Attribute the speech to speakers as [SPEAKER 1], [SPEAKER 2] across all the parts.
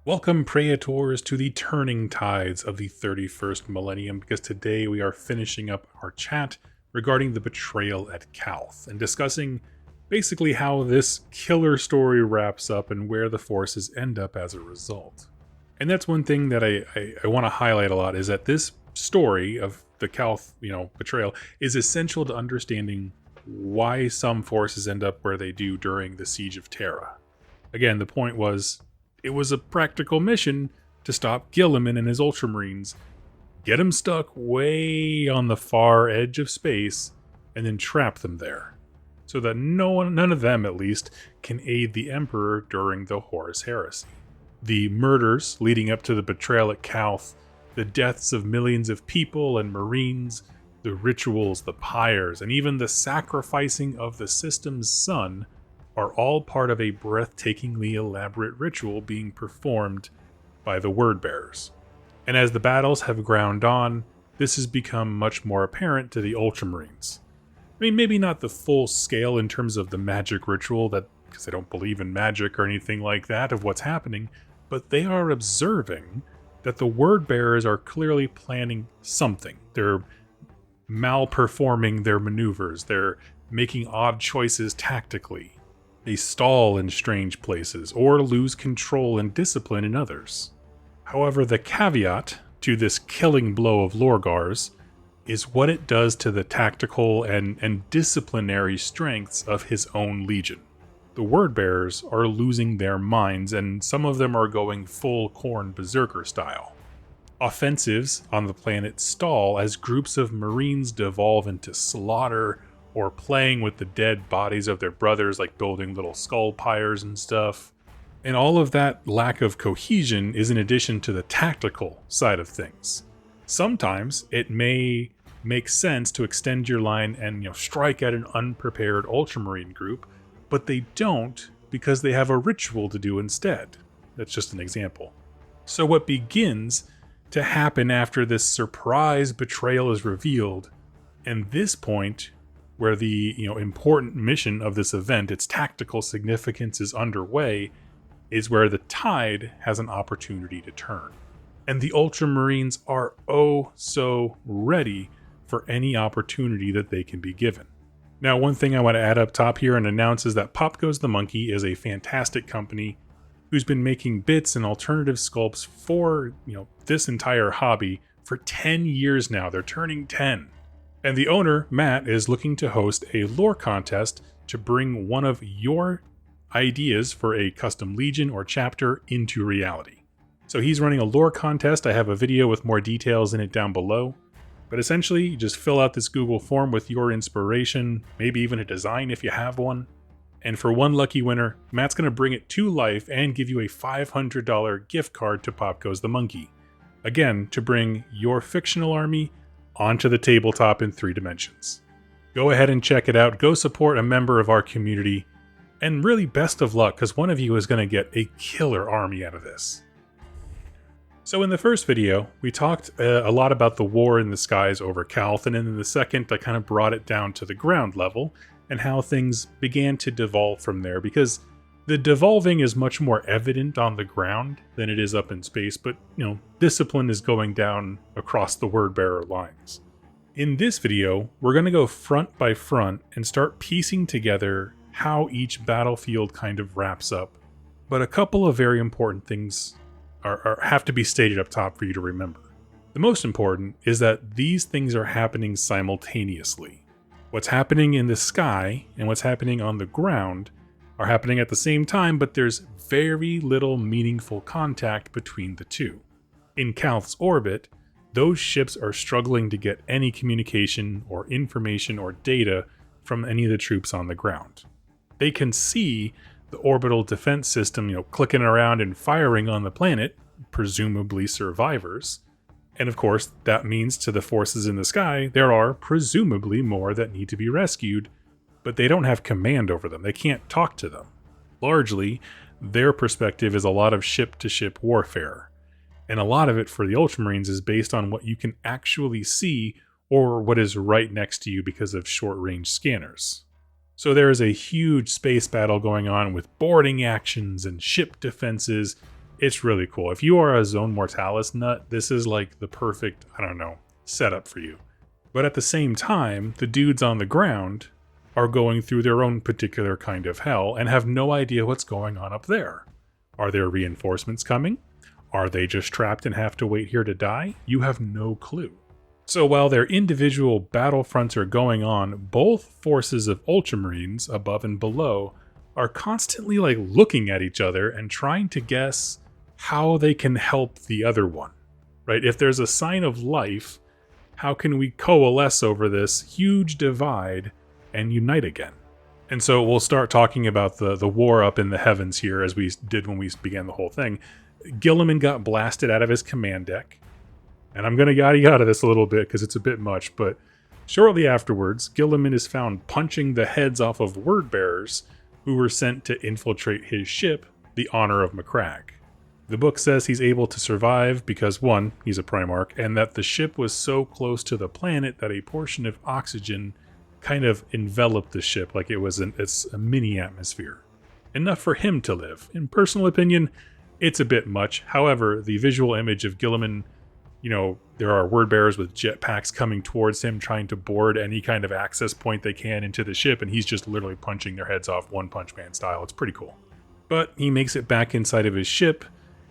[SPEAKER 1] Welcome, Praetors, to the turning tides of the 31st millennium, because today we are finishing up our chat regarding the betrayal at Calth and discussing basically how this killer story wraps up and where the forces end up as a result. And that's one thing that I want to highlight a lot, is that this story of the Calth, betrayal is essential to understanding why some forces end up where they do during the Siege of Terra. Again, the point was, it was a practical mission to stop Guilliman and his Ultramarines, get them stuck way on the far edge of space, and then trap them there, so that none of them at least, can aid the Emperor during the Horus Heresy. The murders leading up to the betrayal at Calth, the deaths of millions of people and Marines, the rituals, the pyres, and even the sacrificing of the system's sun are all part of a breathtakingly elaborate ritual being performed by the Word-Bearers. And as the battles have ground on, this has become much more apparent to the Ultramarines. I mean, maybe not the full scale in terms of the magic ritual, because they don't believe in magic or anything like that of what's happening, but they are observing that the Word-Bearers are clearly planning something. They're malperforming their maneuvers, they're making odd choices tactically. They stall in strange places, or lose control and discipline in others. However, the caveat to this killing blow of Lorgar's is what it does to the tactical and disciplinary strengths of his own legion. The Word-Bearers are losing their minds, and some of them are going full Khorne Berserker style. Offensives on the planet stall as groups of Marines devolve into slaughter, or playing with the dead bodies of their brothers, like building little skull pyres and stuff. And all of that lack of cohesion is in addition to the tactical side of things. Sometimes it may make sense to extend your line and strike at an unprepared Ultramarine group, but they don't because they have a ritual to do instead. That's just an example. So what begins to happen after this surprise betrayal is revealed, and this point where the important mission of this event, its tactical significance, is underway, is where the tide has an opportunity to turn. And the Ultramarines are oh so ready for any opportunity that they can be given. Now, one thing I want to add up top here and announce is that Pop Goes the Monkey is a fantastic company who's been making bits and alternative sculpts for this entire hobby for 10 years now. They're turning 10. And the owner, Matt, is looking to host a lore contest to bring one of your ideas for a custom legion or chapter into reality. So he's running a lore contest. I have a video with more details in it down below. But essentially, you just fill out this Google form with your inspiration, maybe even a design if you have one. And for one lucky winner, Matt's going to bring it to life and give you a $500 gift card to Pop Goes the Monkey. Again, to bring your fictional army onto the tabletop in 3 dimensions. Go ahead and check it out. Go support a member of our community. And really best of luck, because one of you is going to get a killer army out of this. So in the first video, we talked a lot about the war in the skies over Calth, and in the second, I kind of brought it down to the ground level and how things began to devolve from there, because the devolving is much more evident on the ground than it is up in space, but, discipline is going down across the Word-Bearer lines. In this video, we're going to go front by front and start piecing together how each battlefield kind of wraps up. But a couple of very important things have to be stated up top for you to remember. The most important is that these things are happening simultaneously. What's happening in the sky and what's happening on the ground are happening at the same time, but there's very little meaningful contact between the two. In Calth's orbit, those ships are struggling to get any communication or information or data from any of the troops on the ground. They can see the orbital defense system, clicking around and firing on the planet, presumably survivors. And of course, that means to the forces in the sky, there are presumably more that need to be rescued, but they don't have command over them. They can't talk to them. Largely, their perspective is a lot of ship-to-ship warfare. And a lot of it for the Ultramarines is based on what you can actually see or what is right next to you because of short-range scanners. So there is a huge space battle going on with boarding actions and ship defenses It's really cool. If you are a Zone Mortalis nut, this is like the perfect, I don't know, setup for you. But at the same time, the dudes on the ground are going through their own particular kind of hell and have no idea what's going on up there. Are there reinforcements coming? Are they just trapped and have to wait here to die? You have no clue. So while their individual battlefronts are going on, both forces of Ultramarines, above and below, are constantly like looking at each other and trying to guess how they can help the other one, right? If there's a sign of life, how can we coalesce over this huge divide and unite again? And so we'll start talking about the war up in the heavens here, as we did when we began the whole thing. Guilliman got blasted out of his command deck. And I'm going to yada this a little bit because it's a bit much, but shortly afterwards, Guilliman is found punching the heads off of word bearers who were sent to infiltrate his ship, the Honor of Macragge. The book says he's able to survive because, one, he's a Primarch, and that the ship was so close to the planet that a portion of oxygen kind of enveloped the ship like it's a mini atmosphere. Enough for him to live. In personal opinion, it's a bit much. However, the visual image of Guilliman, there are word bearers with jetpacks coming towards him, trying to board any kind of access point they can into the ship, and he's just literally punching their heads off One Punch Man style. It's pretty cool. But he makes it back inside of his ship,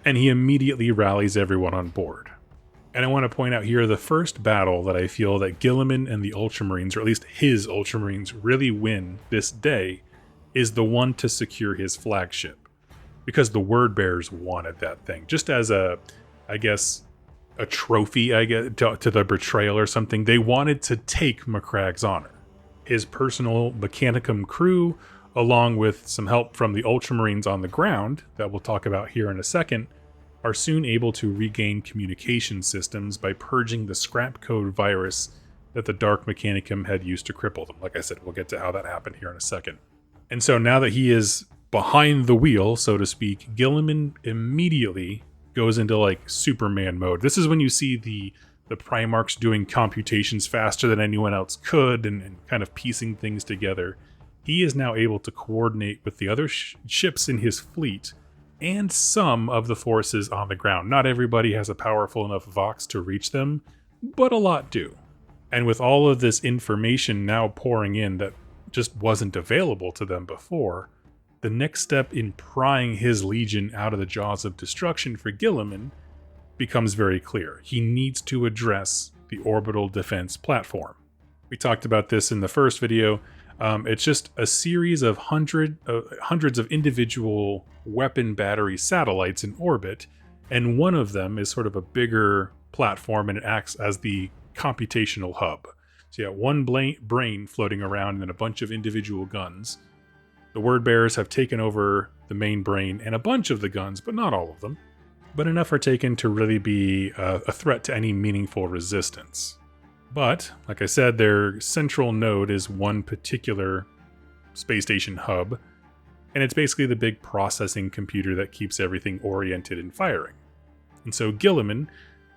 [SPEAKER 1] and he immediately rallies everyone on board. And I want to point out here the first battle that I feel that Guilliman and the Ultramarines, or at least his Ultramarines, really win this day is the one to secure his flagship. Because the word bearers wanted that thing. Just as a trophy, to the Betrayal or something. They wanted to take Macragg's honor. His personal Mechanicum crew, along with some help from the Ultramarines on the ground, that we'll talk about here in a second, are soon able to regain communication systems by purging the scrap code virus that the Dark Mechanicum had used to cripple them. Like I said, we'll get to how that happened here in a second. And so now that he is behind the wheel, so to speak, Guilliman immediately goes into like Superman mode. This is when you see the Primarchs doing computations faster than anyone else could and kind of piecing things together. He is now able to coordinate with the other ships in his fleet and some of the forces on the ground. Not everybody has a powerful enough Vox to reach them, but a lot do. And with all of this information now pouring in that just wasn't available to them before, the next step in prying his legion out of the jaws of destruction for Guilliman becomes very clear. He needs to address the orbital defense platform. We talked about this in the first video. It's just a series of hundreds of individual weapon battery satellites in orbit, and one of them is sort of a bigger platform, and it acts as the computational hub. So you got one brain floating around and a bunch of individual guns. The word bearers have taken over the main brain and a bunch of the guns, but not all of them. But enough are taken to really be a threat to any meaningful resistance. But, like I said, their central node is one particular space station hub, and it's basically the big processing computer that keeps everything oriented and firing. And so Guilliman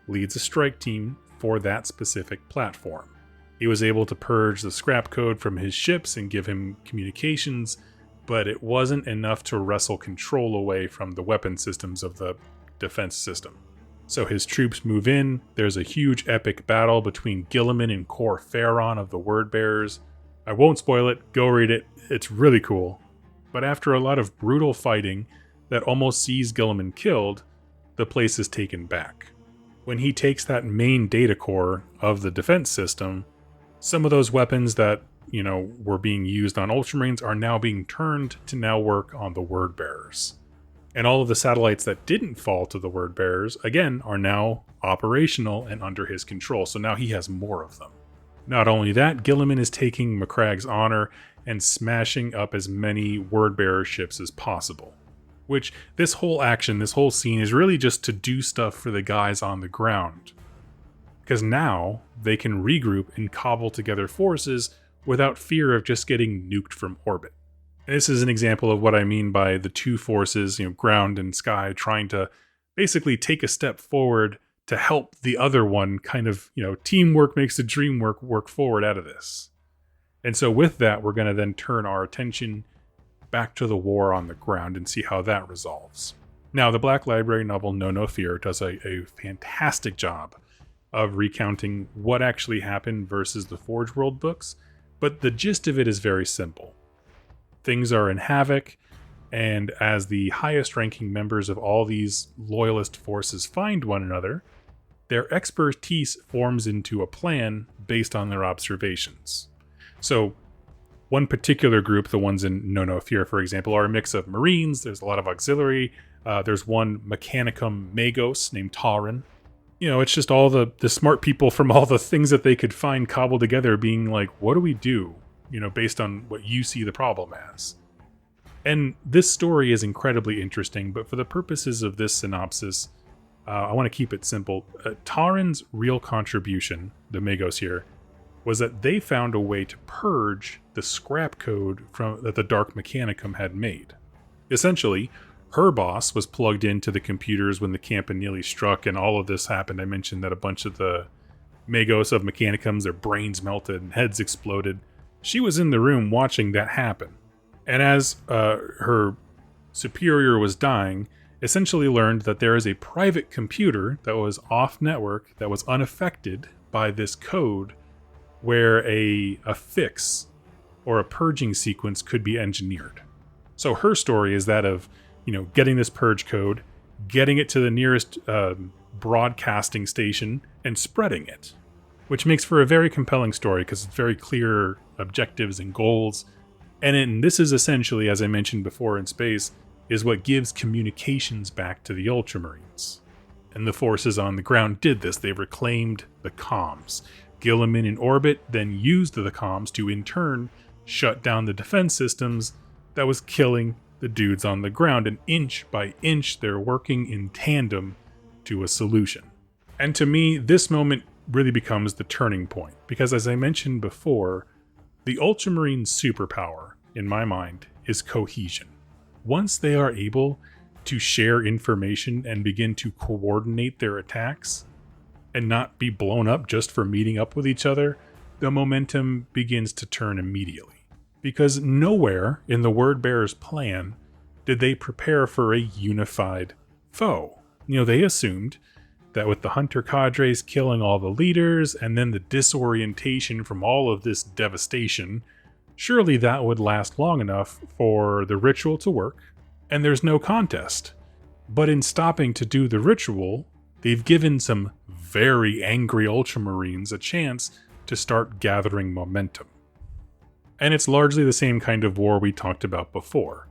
[SPEAKER 1] leads a strike team for that specific platform. He was able to purge the scrap code from his ships and give him communications, but it wasn't enough to wrestle control away from the weapon systems of the defense system. So his troops move in, there's a huge epic battle between Guilliman and Cor Pharaon of the Word Bearers. I won't spoil it, go read it, it's really cool. But after a lot of brutal fighting that almost sees Guilliman killed, the place is taken back. When he takes that main data core of the defense system, some of those weapons that, were being used on Ultramarines are now being turned to now work on the Word Bearers. And all of the satellites that didn't fall to the Word Bearers, again, are now operational and under his control, so now he has more of them. Not only that, Guilliman is taking Macragg's honor and smashing up as many Word Bearer ships as possible. Which, this whole action, this whole scene is really just to do stuff for the guys on the ground. Because now, they can regroup and cobble together forces without fear of just getting nuked from orbit. And this is an example of what I mean by the two forces, ground and sky, trying to basically take a step forward to help the other one kind of, teamwork makes the dream work forward out of this. And so with that, we're going to then turn our attention back to the war on the ground and see how that resolves. Now, the Black Library novel No No Fear does a fantastic job of recounting what actually happened versus the Forge World books, but the gist of it is very simple. Things are in havoc, and as the highest ranking members of all these loyalist forces find one another, their expertise forms into a plan based on their observations. So, one particular group, the ones in No No Fear, for example, are a mix of Marines. There's a lot of auxiliary. There's one Mechanicum Magos named Tauren. You know, it's just all the smart people from all the things that they could find cobbled together being like, what do we do? You know, based on what you see the problem as. And this story is incredibly interesting, but for the purposes of this synopsis, I want to keep it simple. Tauren's real contribution, the Magos here, was that they found a way to purge the scrap code that the Dark Mechanicum had made. Essentially, her boss was plugged into the computers when the Campanile struck and all of this happened. I mentioned that a bunch of the Magos of Mechanicums, their brains melted and heads exploded. She was in the room watching that happen. And as her superior was dying, essentially learned that there is a private computer that was off-network that was unaffected by this code where a fix or a purging sequence could be engineered. So her story is that of, you know, getting this purge code, getting it to the nearest broadcasting station, and spreading it, which makes for a very compelling story because it's very clear objectives and goals. And this is essentially, as I mentioned before in space, is what gives communications back to the Ultramarines. And the forces on the ground did this. They reclaimed the comms. Guilliman in orbit then used the comms to in turn shut down the defense systems that was killing the dudes on the ground, and inch by inch they're working in tandem to a solution. And to me, this moment really becomes the turning point, because as I mentioned before, the Ultramarines' superpower, in my mind, is cohesion. Once they are able to share information and begin to coordinate their attacks, and not be blown up just for meeting up with each other, the momentum begins to turn immediately. Because nowhere in the Word Bearers' plan did they prepare for a unified foe. You know, they assumed that with the hunter cadres killing all the leaders and then the disorientation from all of this devastation, surely that would last long enough for the ritual to work, and there's no contest. But in stopping to do the ritual, they've given some very angry Ultramarines a chance to start gathering momentum. And it's largely the same kind of war we talked about before.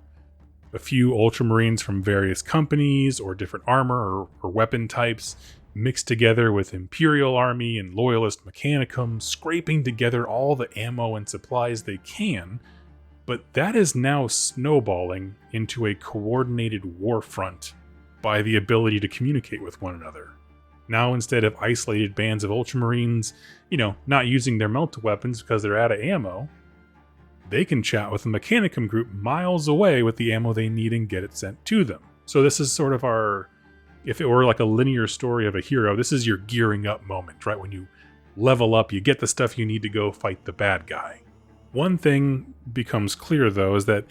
[SPEAKER 1] A few Ultramarines from various companies or different armor or weapon types mixed together with Imperial Army and Loyalist Mechanicum, scraping together all the ammo and supplies they can, but that is now snowballing into a coordinated war front by the ability to communicate with one another. Now, instead of isolated bands of Ultramarines, not using their melt weapons because they're out of ammo, they can chat with a Mechanicum group miles away with the ammo they need and get it sent to them. So this is sort of if it were like a linear story of a hero, this is your gearing up moment, right? When you level up, you get the stuff you need to go fight the bad guy. One thing becomes clear, though, is that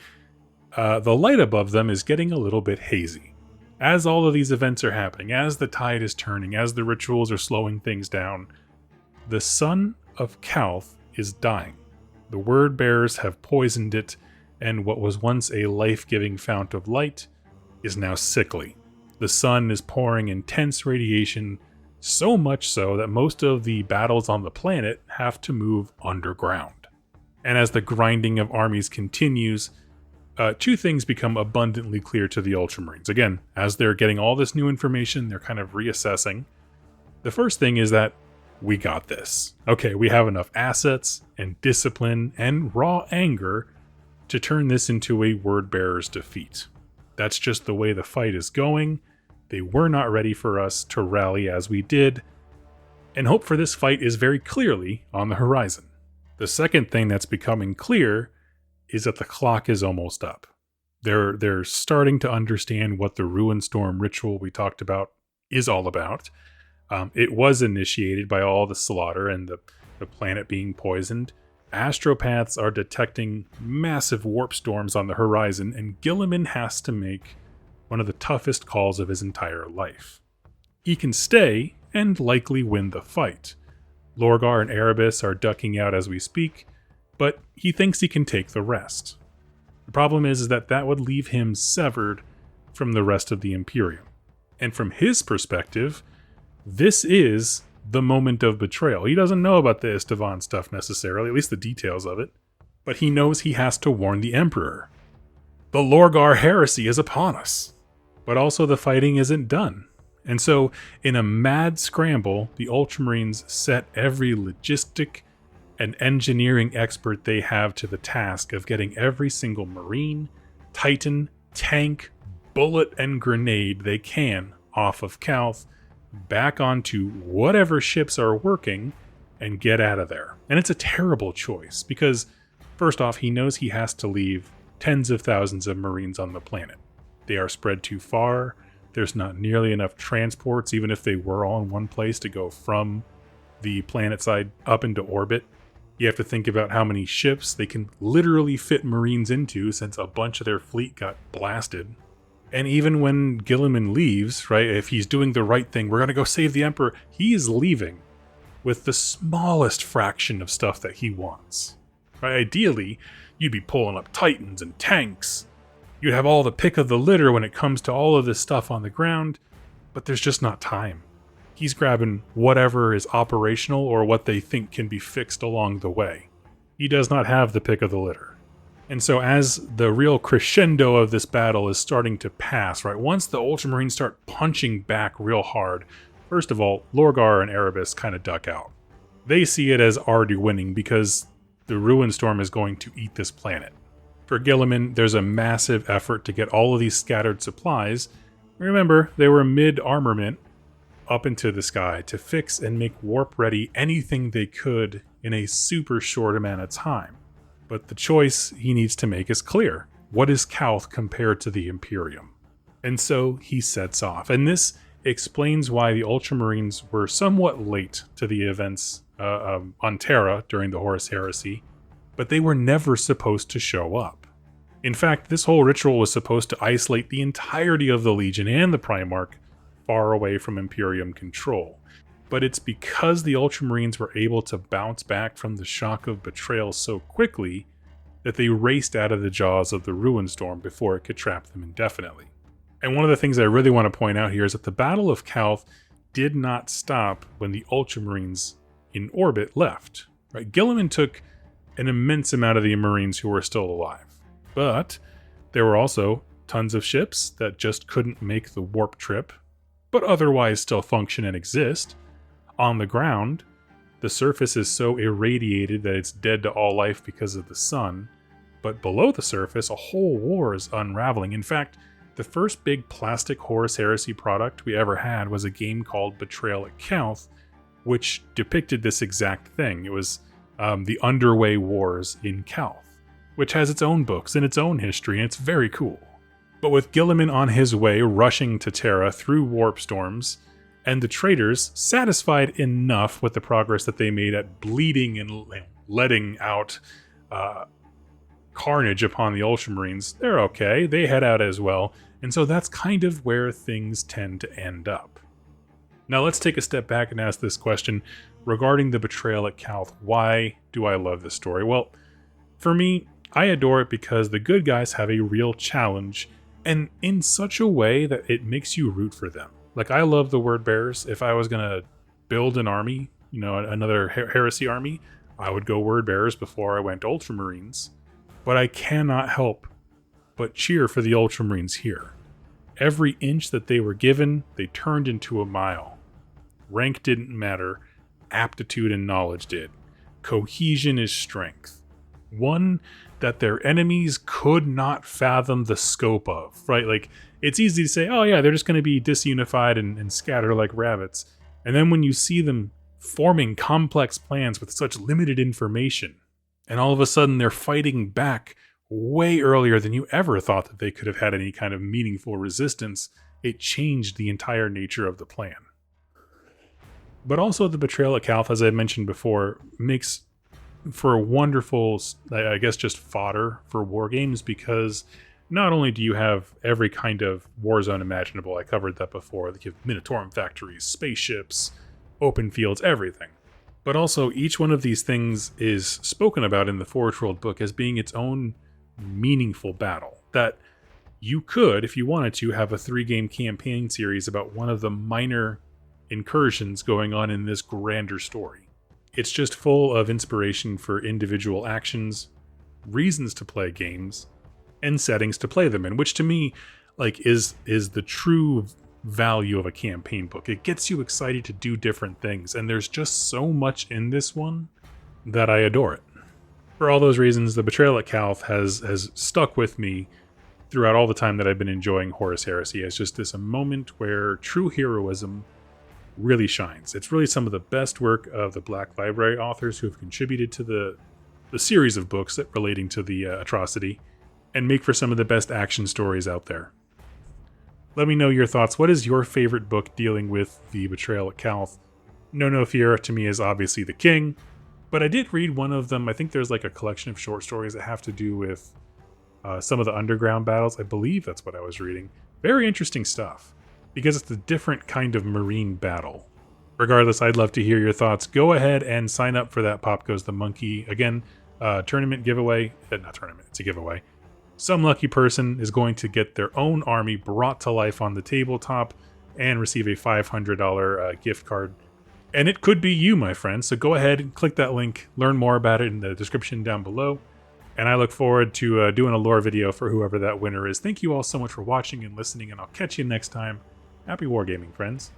[SPEAKER 1] the light above them is getting a little bit hazy. As all of these events are happening, as the tide is turning, as the rituals are slowing things down, the sun of Calth is dying. The word bearers have poisoned it, and what was once a life-giving fount of light is now sickly. The sun is pouring intense radiation, so much so that most of the battles on the planet have to move underground. And as the grinding of armies continues, two things become abundantly clear to the Ultramarines. Again, as they're getting all this new information, they're kind of reassessing. The first thing is that we got this. Okay, we have enough assets and discipline and raw anger to turn this into a word bearer's defeat. That's just the way the fight is going. They were not ready for us to rally as we did, and hope for this fight is very clearly on the horizon. The second thing that's becoming clear is that the clock is almost up. They're starting to understand what the Ruin Storm ritual we talked about is all about. It was initiated by all the slaughter and the planet being poisoned. Astropaths are detecting massive warp storms on the horizon, and Guilliman has to make one of the toughest calls of his entire life. He can stay and likely win the fight. Lorgar and Erebus are ducking out as we speak, but he thinks he can take the rest. The problem is that would leave him severed from the rest of the Imperium. And from his perspective, this is the moment of betrayal. He doesn't know about the Istvan stuff necessarily, at least the details of it, but he knows he has to warn the Emperor. The Horus Heresy is upon us. But also the fighting isn't done. And so, in a mad scramble, the Ultramarines set every logistic and engineering expert they have to the task of getting every single Marine, Titan, tank, bullet, and grenade they can off of Calth, back onto whatever ships are working, and get out of there. And it's a terrible choice, because first off, he knows he has to leave tens of thousands of Marines on the planet. They are spread too far. There's not nearly enough transports, even if they were all in one place, to go from the planet side up into orbit. You have to think about how many ships they can literally fit Marines into, since a bunch of their fleet got blasted. And even when Guilliman leaves, right, if he's doing the right thing, we're going to go save the Emperor, he is leaving with the smallest fraction of stuff that he wants. Right? Ideally, you'd be pulling up Titans and tanks. You'd have all the pick of the litter when it comes to all of this stuff on the ground, but there's just not time. He's grabbing whatever is operational or what they think can be fixed along the way. He does not have the pick of the litter. And so as the real crescendo of this battle is starting to pass, right, once the Ultramarines start punching back real hard, first of all, Lorgar and Erebus kind of duck out. They see it as already winning because the Ruin Storm is going to eat this planet. For Guilliman, there's a massive effort to get all of these scattered supplies. Remember, they were mid-armament up into the sky to fix and make warp-ready anything they could in a super short amount of time. But the choice he needs to make is clear. What is Calth compared to the Imperium? And so he sets off. And this explains why the Ultramarines were somewhat late to the events on Terra during the Horus Heresy, but they were never supposed to show up. In fact, this whole ritual was supposed to isolate the entirety of the Legion and the Primarch far away from Imperium control. But it's because the Ultramarines were able to bounce back from the shock of betrayal so quickly that they raced out of the jaws of the Ruin Storm before it could trap them indefinitely. And one of the things I really want to point out here is that the Battle of Calth did not stop when the Ultramarines in orbit left. Right? Guilliman took an immense amount of the Marines who were still alive. But there were also tons of ships that just couldn't make the warp trip, but otherwise still function and exist. On the ground, the surface is so irradiated that it's dead to all life because of the sun, but below the surface, a whole war is unraveling. In fact, the first big plastic Horus Heresy product we ever had was a game called Betrayal at Calth, which depicted this exact thing. It was the Underway Wars in Calth, which has its own books and its own history, and it's very cool. But with Guilliman on his way, rushing to Terra through warp storms, and the traitors satisfied enough with the progress that they made at bleeding and letting out carnage upon the Ultramarines, they're okay, they head out as well, and so that's kind of where things tend to end up. Now let's take a step back and ask this question regarding the betrayal at Calth. Why do I love this story? Well, for me, I adore it because the good guys have a real challenge, and in such a way that it makes you root for them. Like, I love the Word Bearers. If I was going to build an army, another heresy army, I would go Word Bearers before I went Ultramarines. But I cannot help but cheer for the Ultramarines here. Every inch that they were given, they turned into a mile. Rank didn't matter. Aptitude and knowledge did. Cohesion is strength. One that their enemies could not fathom the scope of, right? Like, it's easy to say, oh yeah, they're just going to be disunified and scatter like rabbits. And then when you see them forming complex plans with such limited information, and all of a sudden they're fighting back way earlier than you ever thought that they could have had any kind of meaningful resistance, it changed the entire nature of the plan. But also the Betrayal at Calth, as I mentioned before, makes for a wonderful, I guess, just fodder for war games, because not only do you have every kind of war zone imaginable, I covered that before, you have Minotaurum factories, spaceships, open fields, everything. But also, each one of these things is spoken about in the Forge World book as being its own meaningful battle. That you could, if you wanted to, have a 3-game campaign series about one of the minor incursions going on in this grander story. It's just full of inspiration for individual actions, reasons to play games, and settings to play them in, which to me, like, is the true value of a campaign book. It gets you excited to do different things, and there's just so much in this one that I adore it. For all those reasons, the Betrayal at Calth has stuck with me throughout all the time that I've been enjoying Horus Heresy as just this a moment where true heroism really shines. It's really some of the best work of the Black Library authors who have contributed to the series of books that relating to the atrocity, and make for some of the best action stories out there. Let me know your thoughts. What is your favorite book dealing with the Betrayal at Calth? No Fear to me is obviously the king, but I did read one of them. I think there's like a collection of short stories that have to do with some of the underground battles. I believe that's what I was reading. Very interesting stuff, because it's a different kind of marine battle. Regardless, I'd love to hear your thoughts. Go ahead and sign up for that Pop Goes the Monkey. Again, tournament giveaway. Not tournament, it's a giveaway. Some lucky person is going to get their own army brought to life on the tabletop and receive a $500 gift card. And it could be you, my friend. So go ahead and click that link. Learn more about it in the description down below. And I look forward to doing a lore video for whoever that winner is. Thank you all so much for watching and listening, and I'll catch you next time. Happy wargaming, friends.